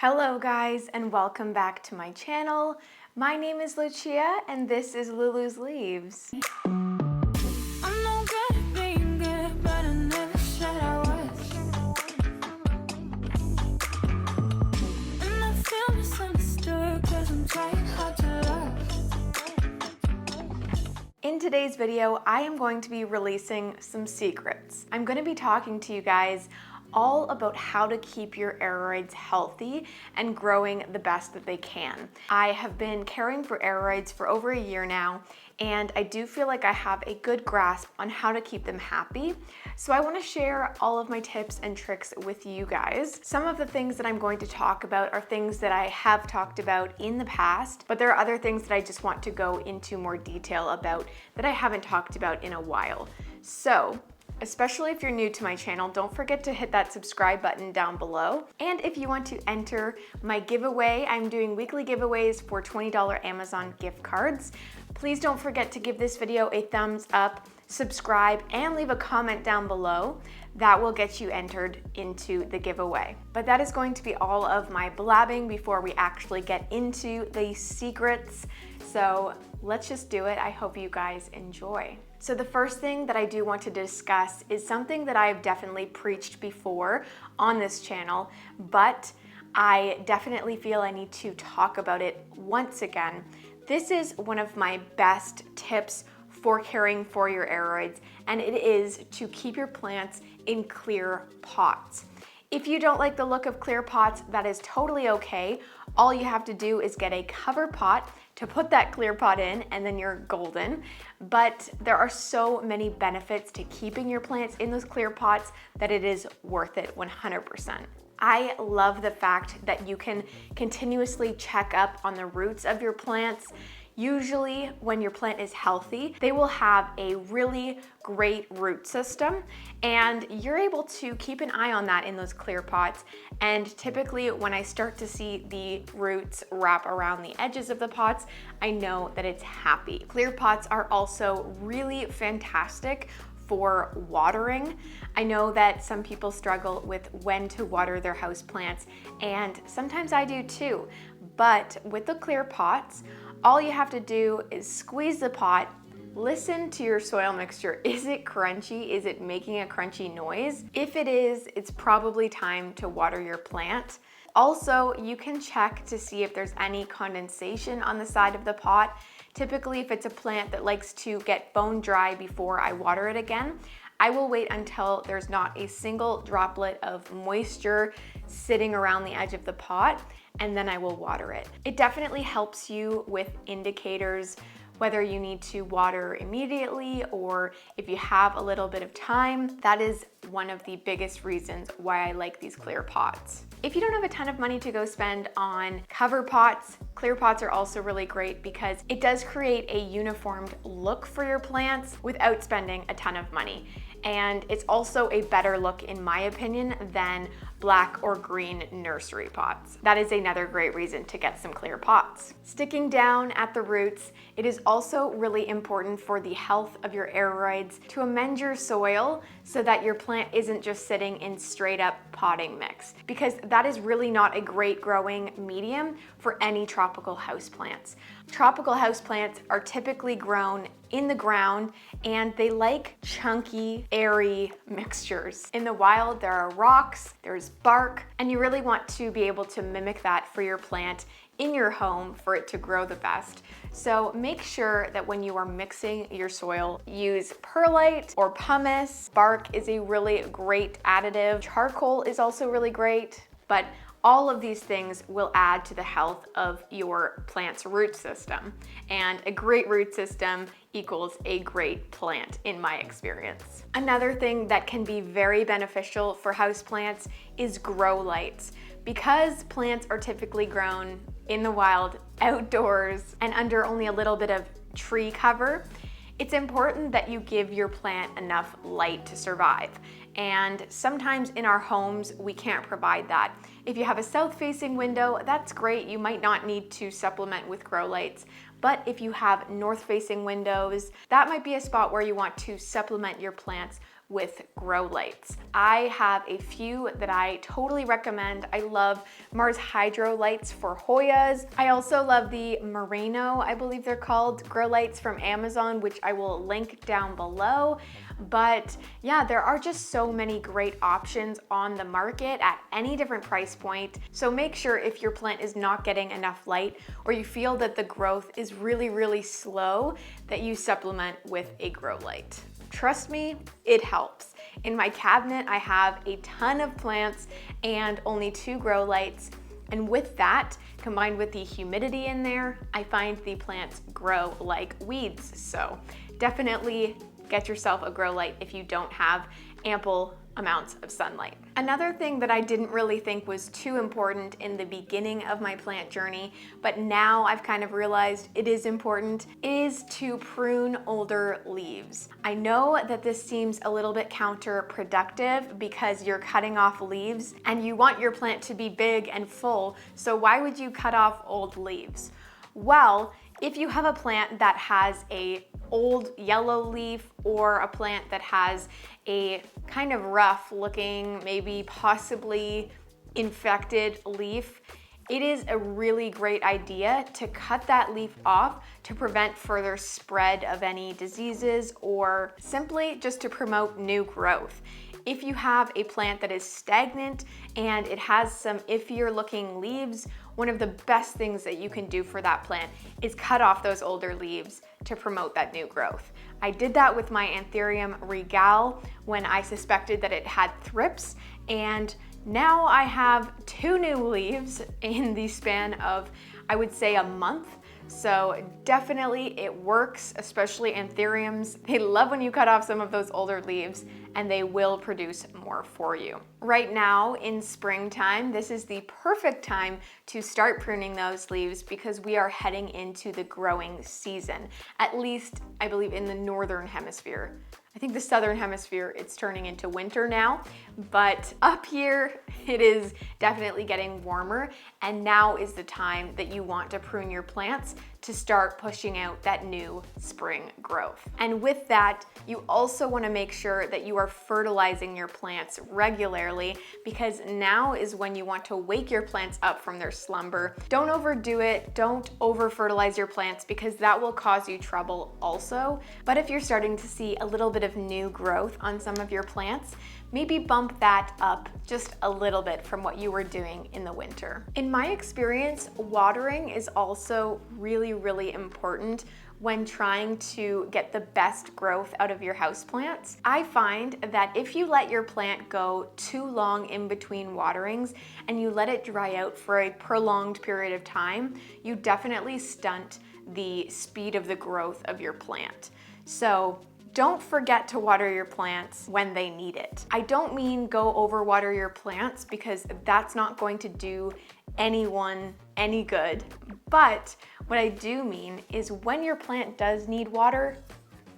Hello guys, and welcome back to my channel. My name is Lucia and this is Lulu's Leaves. In today's video, I am going to be releasing some secrets. I'm going to be talking to you guys all about how to keep your aroids healthy and growing the best that they can. I have been caring for aroids for over a year now, and I do feel like I have a good grasp on how to keep them happy. So I want to share all of my tips and tricks with you guys. Some of the things that I'm going to talk about are things that I have talked about in the past, but there are other things that I just want to go into more detail about that I haven't talked about in a while. So, especially if you're new to my channel, don't forget to hit that subscribe button down below. And if you want to enter my giveaway, I'm doing weekly giveaways for $20 Amazon gift cards. Please don't forget to give this video a thumbs up, subscribe, and leave a comment down below. That will get you entered into the giveaway. But that is going to be all of my blabbing before we actually get into the secrets. So let's just do it. I hope you guys enjoy. So the first thing that I do want to discuss is something that I've definitely preached before on this channel, but I definitely feel I need to talk about it once again. This is one of my best tips for caring for your aroids, and it is to keep your plants in clear pots. If you don't like the look of clear pots, that is totally okay. All you have to do is get a cover pot to put that clear pot in, and then you're golden. But there are so many benefits to keeping your plants in those clear pots that it is worth it 100%. I love the fact that you can continuously check up on the roots of your plants. Usually when your plant is healthy, they will have a really great root system, and you're able to keep an eye on that in those clear pots. And typically when I start to see the roots wrap around the edges of the pots, I know that it's happy. Clear pots are also really fantastic for watering. I know that some people struggle with when to water their house plants, and sometimes I do too. But with the clear pots, all you have to do is squeeze the pot, listen to your soil mixture. Is it crunchy? Is it making a crunchy noise? If it is, it's probably time to water your plant. Also, you can check to see if there's any condensation on the side of the pot. Typically, if it's a plant that likes to get bone dry before I water it again, I will wait until there's not a single droplet of moisture sitting around the edge of the pot, and then I will water it. It definitely helps you with indicators, whether you need to water immediately or if you have a little bit of time. That is one of the biggest reasons why I like these clear pots. If you don't have a ton of money to go spend on cover pots, clear pots are also really great because it does create a uniformed look for your plants without spending a ton of money. And it's also a better look, in my opinion, than black or green nursery pots. That is another great reason to get some clear pots. Sticking down at the roots, it is also really important for the health of your aroids to amend your soil so that your plant isn't just sitting in straight up potting mix, because that is really not a great growing medium for any tropical houseplants. Tropical houseplants are typically grown in the ground, and they like chunky, airy mixtures. In the wild, there are rocks, there's bark, and you really want to be able to mimic that for your plant in your home for it to grow the best. So make sure that when you are mixing your soil, use perlite or pumice. Bark is a really great additive. Charcoal is also really great, but all of these things will add to the health of your plant's root system. And a great root system equals a great plant, in my experience. Another thing that can be very beneficial for houseplants is grow lights. Because plants are typically grown in the wild, outdoors, and under only a little bit of tree cover, it's important that you give your plant enough light to survive. And sometimes in our homes, we can't provide that. If you have a south-facing window, that's great. You might not need to supplement with grow lights. But if you have north-facing windows, that might be a spot where you want to supplement your plants with grow lights. I have a few that I totally recommend. I love Mars Hydro lights for Hoyas. I also love the Merino, I believe they're called, grow lights from Amazon, which I will link down below. But yeah, there are just so many great options on the market at any different price point. So make sure if your plant is not getting enough light or you feel that the growth is really slow, that you supplement with a grow light. Trust me, it helps. In my cabinet, I have a ton of plants and only 2 grow lights. And with that, combined with the humidity in there, I find the plants grow like weeds. So definitely get yourself a grow light if you don't have ample amounts of sunlight. Another thing that I didn't really think was too important in the beginning of my plant journey, but now I've kind of realized it is important, is to prune older leaves. I know that this seems a little bit counterproductive because you're cutting off leaves and you want your plant to be big and full, so why would you cut off old leaves? Well, if you have a plant that has a old yellow leaf or a plant that has a kind of rough looking, maybe possibly infected leaf, it is a really great idea to cut that leaf off to prevent further spread of any diseases or simply just to promote new growth. If you have a plant that is stagnant and it has some iffier looking leaves, one of the best things that you can do for that plant is cut off those older leaves to promote that new growth. I did that with my Anthurium regale when I suspected that it had thrips, and now I have 2 new leaves in the span of, I would say, a month. So definitely it works, especially Anthuriums. They love when you cut off some of those older leaves and they will produce more for you. Right now in springtime, this is the perfect time to start pruning those leaves because we are heading into the growing season, at least I believe in the northern hemisphere. I think the southern hemisphere, it's turning into winter now, but up here it is definitely getting warmer, and now is the time that you want to prune your plants to start pushing out that new spring growth. And with that, you also want to make sure that you are fertilizing your plants regularly, because now is when you want to wake your plants up from their slumber. Don't overdo it. Don't over fertilize your plants because that will cause you trouble also. But if you're starting to see a little bit of new growth on some of your plants, maybe bump that up just a little bit from what you were doing in the winter. In my experience, watering is also really important when trying to get the best growth out of your houseplants. I find that if you let your plant go too long in between waterings and you let it dry out for a prolonged period of time, you definitely stunt the speed of the growth of your plant. So don't forget to water your plants when they need it. I don't mean go overwater your plants because that's not going to do anyone any good. But what I do mean is when your plant does need water,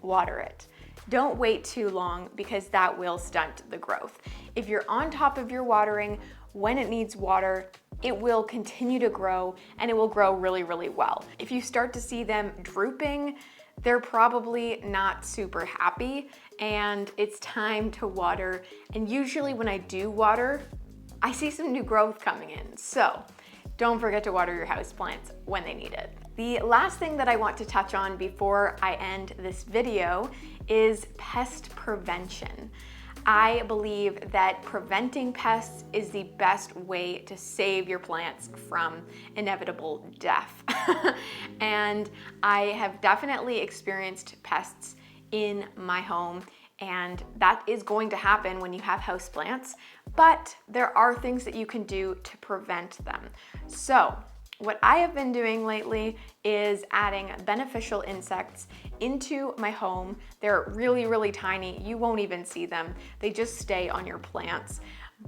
water it. Don't wait too long because that will stunt the growth. If you're on top of your watering when it needs water, it will continue to grow and it will grow really well. If you start to see them drooping, they're probably not super happy and it's time to water. And usually when I do water, I see some new growth coming in. So don't forget to water your houseplants when they need it. The last thing that I want to touch on before I end this video is pest prevention. I believe that preventing pests is the best way to save your plants from inevitable death. And I have definitely experienced pests in my home, and that is going to happen when you have houseplants, but there are things that you can do to prevent them. So what I have been doing lately is adding beneficial insects into my home. They're really tiny. You won't even see them. They just stay on your plants.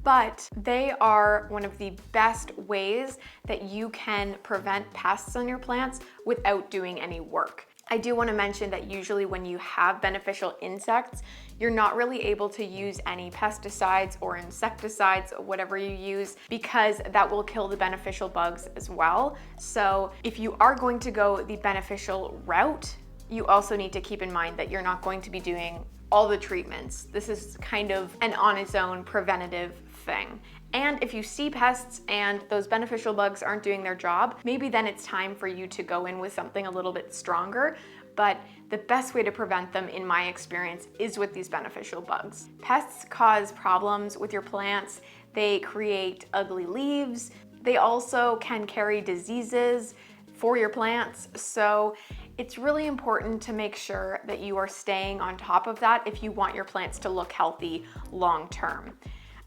But they are one of the best ways that you can prevent pests on your plants without doing any work. I do want to mention that usually when you have beneficial insects, you're not really able to use any pesticides or insecticides, whatever you use, because that will kill the beneficial bugs as well. So if you are going to go the beneficial route, you also need to keep in mind that you're not going to be doing all the treatments. This is kind of an on its own preventative thing. And if you see pests and those beneficial bugs aren't doing their job, maybe then it's time for you to go in with something a little bit stronger. But the best way to prevent them, in my experience, is with these beneficial bugs. Pests cause problems with your plants. They create ugly leaves. They also can carry diseases for your plants. So it's really important to make sure that you are staying on top of that if you want your plants to look healthy long term.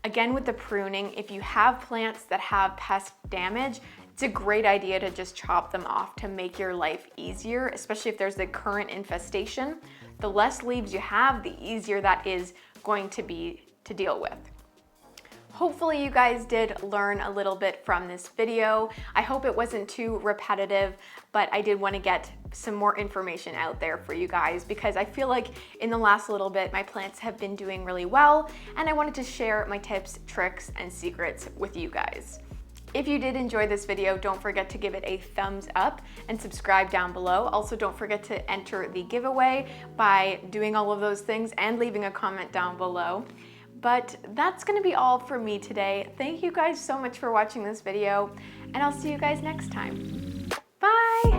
Again, with the pruning, if you have plants that have pest damage, it's a great idea to just chop them off to make your life easier, especially if there's the current infestation. The less leaves you have, the easier that is going to be to deal with. Hopefully you guys did learn a little bit from this video. I hope it wasn't too repetitive, but I did want to get some more information out there for you guys because I feel like in the last little bit, my plants have been doing really well, and I wanted to share my tips, tricks, and secrets with you guys. If you did enjoy this video, don't forget to give it a thumbs up and subscribe down below. Also, don't forget to enter the giveaway by doing all of those things and leaving a comment down below. But that's gonna be all for me today. Thank you guys so much for watching this video, and I'll see you guys next time. Bye!